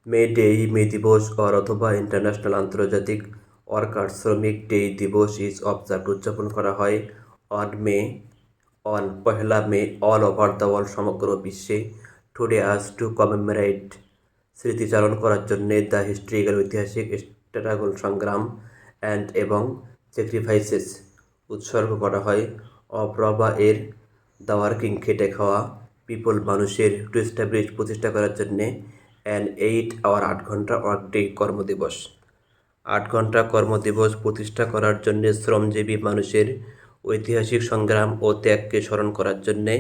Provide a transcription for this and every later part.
May Day, মে দিবস অথবা international আন্তর্জাতিক ওয়ার্কার শ্রমিক ডে দিবস ইজ অবজার্ভ উদযাপন করা হয় on May on 1 may all over the world, সমগ্র বিশ্বে। টুডে আজ টু কমেমোরেট, স্মৃতিচারণ করার জন্যে দ্য হিস্ট্রিক্যাল ঐতিহাসিক স্ট্রাগল সংগ্রাম অ্যান্ড এবং স্যাক্রিফাইসেস উৎসর্গ করা হয় অফ রবা এর দ্য ওয়ার্কিং খেটে খাওয়া পিপল মানুষের টু এস্টাবলিশ প্রতিষ্ঠা করার জন্যে অ্যান 8 আওয়ার 8 ঘন্টা ওয়ার্ক ডে কর্মদিবস। 8 ঘন্টা কর্মদিবস প্রতিষ্ঠা করার জন্যে শ্রমজীবী মানুষের ঐতিহাসিক সংগ্রাম ও ত্যাগকে স্মরণ করার জন্যে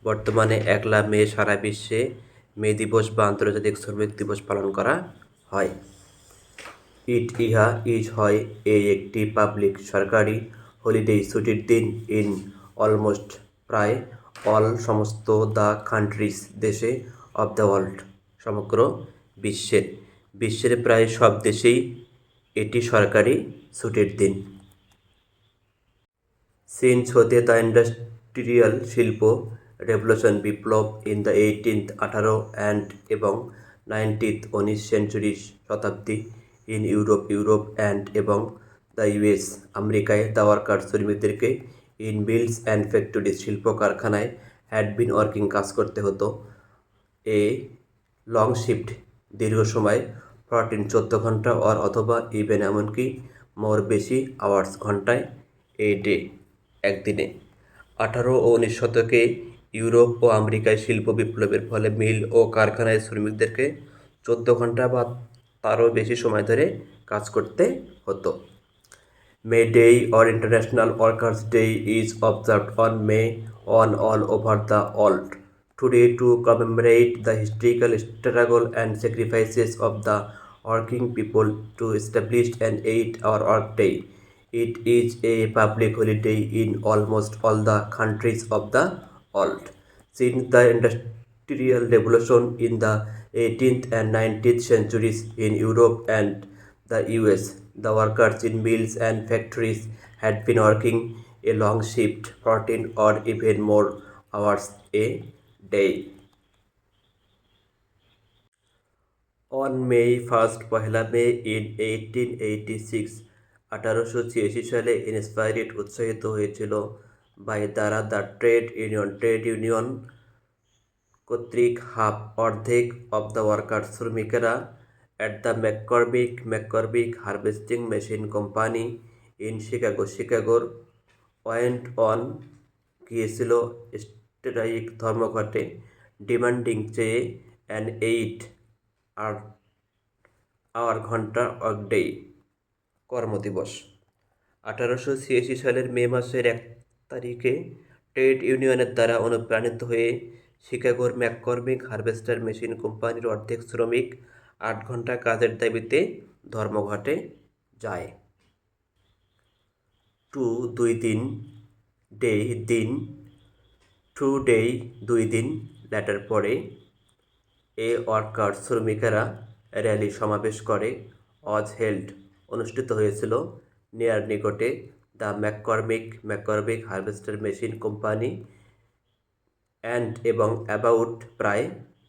বর্তমানে 1 মে সারা বিশ্বে মে দিবস বা আন্তর্জাতিক শ্রমিক দিবস পালন করা হয়। ইজ হয় একটি পাবলিক সরকারি হলিডে ছুটির দিন ইন অলমোস্ট প্রায় অল সমস্ত দ্য কান্ট্রিজ দেশে অফ দ্য ওয়ার্ল্ড, সমগ্র বিশ্বের প্রায় সব দেশেই এটি সরকারি ছুটির দিন। সিন্স হতে দ্য ইন্ডাস্ট্রিয়াল শিল্প রেভলিউশন বিপ্লব ইন দ্য 18 অ্যান্ড এবং 19 সেঞ্চুরি শতাব্দী ইন ইউরোপ অ্যান্ড এবং দ্য ইউএস আমেরিকায় দ্য ওয়ার্কার শ্রমিকদেরকে ইন মিলস অ্যান্ড ফ্যাক্টরিজ শিল্প কারখানায় হ্যাড বিন ওয়ার্কিং কাজ করতে হতো এ লং শিফট দীর্ঘ সময় 14 ঘন্টা অথবা ইভেন এমনকি মোর বেশি আওয়ার্স ঘন্টায় এ ডে একদিনে। 18 ও 19 শতকে ইউরোপ ও আমেরিকায় শিল্প বিপ্লবের ফলে মিল ও কারখানায় শ্রমিকদেরকে 14 ঘন্টা বা তারও বেশি সময় ধরে কাজ করতে হতো। May Day or International Workers' Day is observed on May on all over the world today to commemorate the historical struggle and sacrifices of the working people to establish an 8 hour workday. It is a public holiday in almost all the countries of the world. Since the Industrial Revolution in the 18th and 19th centuries in Europe and the US, the workers in mills and factories had been working a long shift, 14 or even more hours a day. On May 1st, 1 May in 1886, 1886 সালে inspired উৎসাহিত হয়েছিল by দ্বারা the trade union কর্তৃক half অর্ধেক of the worker শ্রমিকেরা at the McCormick harvesting machine company in শিকাগোর went on গিয়েছিল strike ধর্মঘটে ডিমান্ডিং চেয়ে অ্যান 8 আওয়ার ঘন্টা ওয়ার্কডে কর্মদিবস। 1886 সালের মে মাসের 1 তারিখে ট্রেড ইউনিয়নের দ্বারা অনুপ্রাণিত হয়ে শিকাগোর ম্যাককর্মিক হারভেস্টার মেশিন কোম্পানির অর্ধেক শ্রমিক 8 ঘন্টা কাজের দাবিতে ধর্মঘটে যায়। টু 2 দিন ল্যাটার পরে এ ওয়ার্কার শ্রমিকেরা র্যালি সমাবেশ করে হেল্ড অনুষ্ঠিত হয়েছিল নিয়ার নিকটে the McCormick harvester machine company and এবং অ্যাবাউট প্রায়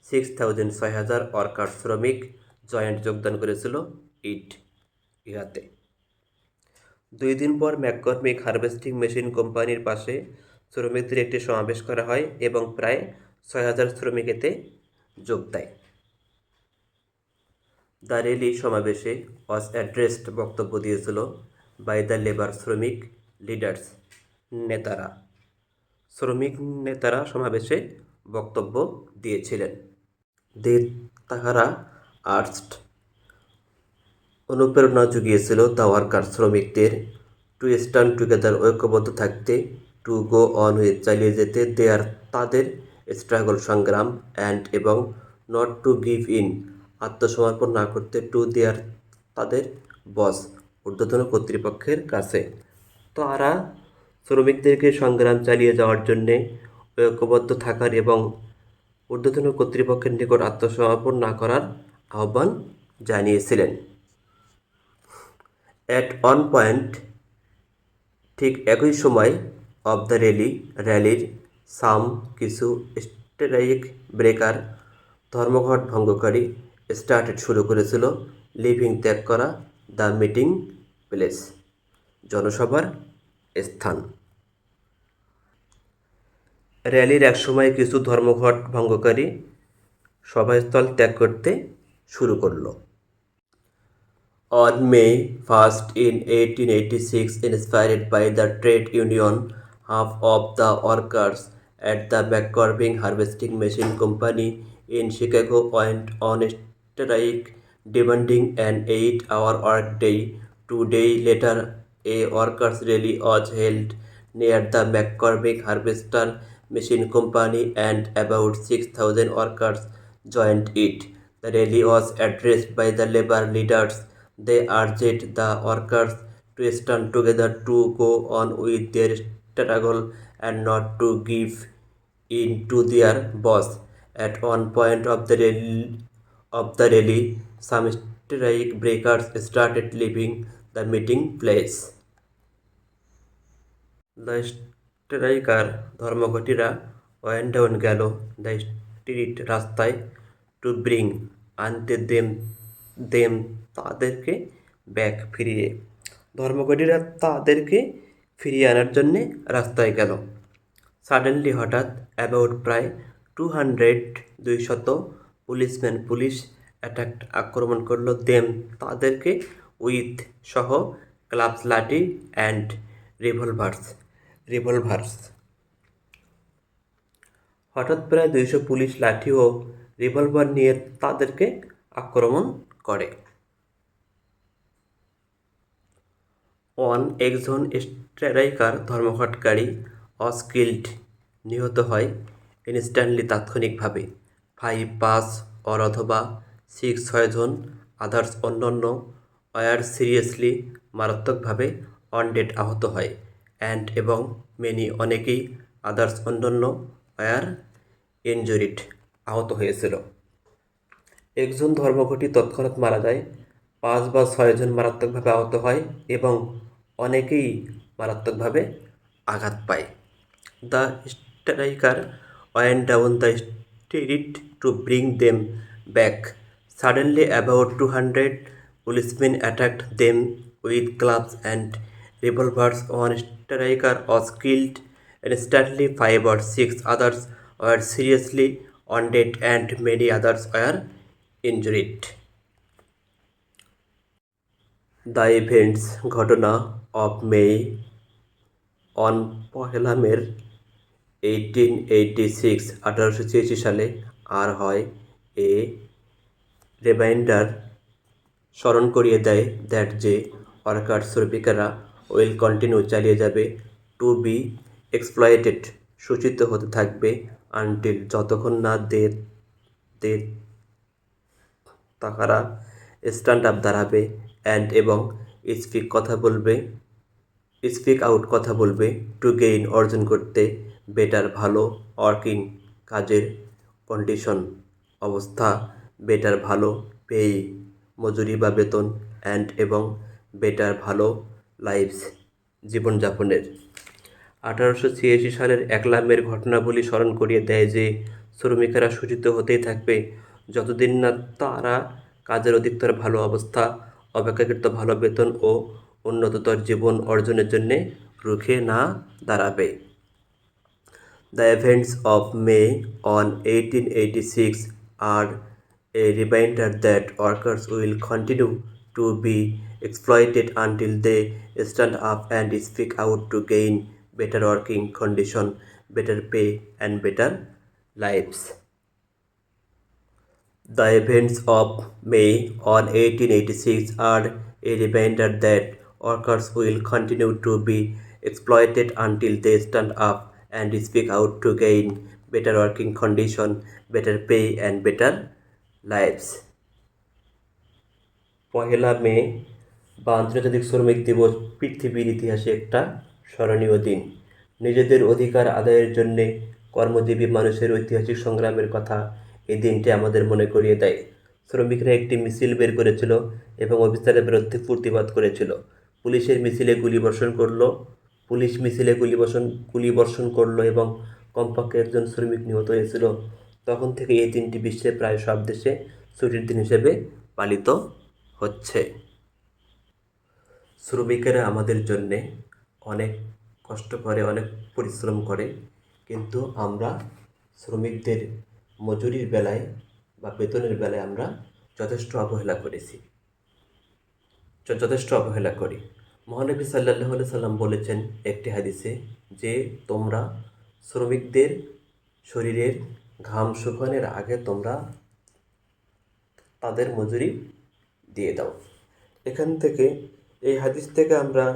6,000 ওয়ার্কার শ্রমিক জয়েন্ট যোগদান করেছিল ইহাতে। 2 দিন পর ম্যাককর্মিক হারভেস্টিং মেশিন কোম্পানির পাশে শ্রমিকদের একটি সমাবেশ করা হয় এবং প্রায় 6,000 শ্রমিক এতে যোগ দেয়। দ্য র্যালি সমাবেশে ওয়াজ অ্যাড্রেসড বক্তব্য দিয়েছিল বাই দ্য লেবার শ্রমিক লিডার্স শ্রমিক নেতারা সমাবেশে বক্তব্য দিয়েছিলেন। তাহারা আর্টসড অনুপ্রেরণা জুগিয়েছিল দ্য ওয়ার্কার শ্রমিকদের টু স্ট্যান্ড টুগেদার ঐক্যবদ্ধ থাকতে, টু গো অন উইথ চালিয়ে যেতে, দেয়ার তাদের স্ট্রাগল সংগ্রাম অ্যান্ড এবং নট টু গিভ ইন আত্মসমর্পণ না করতে, টু দেয়ার তাদের বস ঊর্ধ্বতন কর্তৃপক্ষের কাছে। তারা শ্রমিকদেরকে সংগ্রাম চালিয়ে যাওয়ার জন্যে ঐক্যবদ্ধ থাকার এবং ঊর্ধ্বতন কর্তৃপক্ষের নিকট আত্মসমর্পণ না করার আহ্বান জানিয়েছিলেন। অ্যাট ওয়ান পয়েন্ট, ঠিক একই সময় অব দ্য র্যালির কিছু স্ট্রাইক ব্রেকার ধর্মঘট ভঙ্গকারী স্টার্টেড শুরু করেছিল লিভিং ত্যাগ করা দ্য মিটিং প্লেস জনসভার স্থান। র্যালির একসময় কিছু ধর্মঘট ভঙ্গকারী সভাস্থল ত্যাগ করতে শুরু করলো। On May 1st in 1886, inspired by the trade union, half of the workers at the McCormick Harvesting Machine Company in Chicago went on strike demanding an 8-hour workday. 2 days later, a workers' rally was held near the McCormick Harvester Machine Company and about 6,000 workers joined it. The rally was addressed by the labor leaders. They urged the workers to stand together to go on with their struggle and not to give in to their boss. At one point of the rally, some strike breakers started leaving the meeting place. The striker ধর্মঘটিরা went down গেল the street রাস্তায় to bring আনতে them তাদেরকে back ফিরিয়ে। ধর্মঘটিরা তাদেরকে ফিরিয়ে আনার জন্যে রাস্তায় গেল। সাডেনলি হঠাৎ অ্যাবাউট প্রায় 200 পুলিশম্যান পুলিশ অ্যাটাক আক্রমণ করলো দেম তাদেরকে উইথ সহ ক্লাবস লাঠি অ্যান্ড রিভলভার্স। হঠাৎ প্রায় 200 পুলিশ লাঠি ও রিভলভার নিয়ে তাদেরকে আক্রমণ করে। একজন স্ট্রাইকার ধর্মঘটকারী অস্কিল্ড নিহত হয় ইনস্ট্যান্টলি তাৎক্ষণিকভাবে। 5 অথবা 6 জন আদার্স অন্যান্য ওয়ার সিরিয়াসলি মারাত্মকভাবে অনডেড আহত হয় অ্যান্ড এবং অনেকেই আদার্স অন্যান্য ওয়ার ইনজুরিড আহত হয়েছিল। একজন ধর্মঘটি তৎক্ষণাৎ মারা যায়। 5 জন মারাত্মকভাবে আহত হয় এবং অনেকেই মারাত্মকভাবে আঘাত পায়। The striker went down the street to bring them back. Suddenly about 200 policemen attacked them with clubs and revolvers. One striker was killed instantly. 5 or 6 others were seriously wounded and many others were injured. The events ঘটনা of May on পহেলা মে 1886 সালে আর হয় এ reminder স্মরণ করিয়ে দেয় that যে worker শ্রমিকেরা will continue চালিয়ে যাবে টু বি এক্সপ্লয়েটেড শোষিত হতে থাকবে আনটিল যতক্ষণ না দে তাহারা স্ট্যান্ড আপ দাঁড়াবে অ্যান্ড এবং স্পিক আউট কথা বলবে টু গেইন অর্জন করতে বেটার ভালো ওয়ার্কিং কাজের কন্ডিশন অবস্থা বেটার ভালো পেই মজুরি বা বেতন অ্যান্ড এবং বেটার ভালো লাইফস জীবনযাপনের। 1886 সালের 1 মের ঘটনাবলী স্মরণ করিয়ে দেয় যে শ্রমিকেরা শোষিত হতেই থাকবে যতদিন না তারা কাজের অধিকতর ভালো অবস্থা অপেক্ষাকৃত ভালো বেতন ও উন্নততর জীবন অর্জনের জন্যে রুখে না দাঁড়াবে। The events of May on 1886 are a reminder that workers will continue to be exploited until they stand up and speak out to gain better working conditions, better pay and better lives. The events of May on 1886 are a reminder that workers will continue to be exploited until they stand up and speak out to gain better working conditions, better pay and better lives. পহেলা মে বা আন্তর্জাতিক শ্রমিক দিবস পৃথিবীর ইতিহাসে একটা স্মরণীয় দিন। নিজেদের অধিকার আদায়ের জন্যে কর্মজীবী মানুষের ঐতিহাসিক সংগ্রামের কথা এই দিনটি আমাদের মনে করিয়ে দেয়। শ্রমিকরা একটি মিছিল বের করেছিল এবং অফিসারের বিরুদ্ধে প্রতিবাদ করেছিল। পুলিশ মিছিলে গুলিবর্ষণ করলো এবং কমপক্ষে 1 জন শ্রমিক নিহত হয়েছিল। তখন থেকে এই দিনটি বিশ্বের প্রায় সব দেশে ছুটির দিন হিসেবে পালিত হচ্ছে। শ্রমিকেরা আমাদের জন্যে অনেক কষ্ট করে, অনেক পরিশ্রম করে, কিন্তু আমরা শ্রমিকদের মজুরির বেলায় বা বেতনের বেলায় আমরা যথেষ্ট অবহেলা করি। মহানবী সাল্লাল্লাহু আলাইহি সাল্লাম বলেছেন একটি হাদিসে যে তোমরা শ্রমিকদের শরীরের ঘাম শুকানোর আগে তোমরা তাদের মজুরি দিয়ে দাও। এখান থেকে, এই হাদিস থেকে আমরা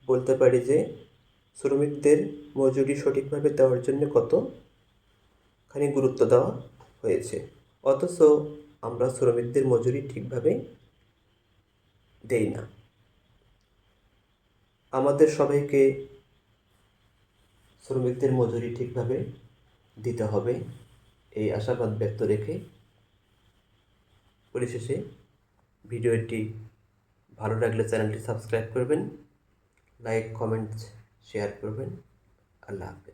বলতে পারি যে শ্রমিকদের মজুরি সঠিকভাবে দেওয়ার জন্য কতখানি গুরুত্ব দেওয়া হয়েছে, অথচ আমরা শ্রমিকদের মজুরি ঠিকভাবে দেই না। আমাদের সবাইকে শ্রমিকদের মজুরি ঠিকভাবে দিতে হবে, এই আশাবাদ ব্যক্ত রেখে পরিশেষে ভিডিওটি ভালো লাগলে চ্যানেলটি সাবস্ক্রাইব করবেন, লাইক, কমেন্টস, শেয়ার করবেন। আল্লাহ হাফেজ।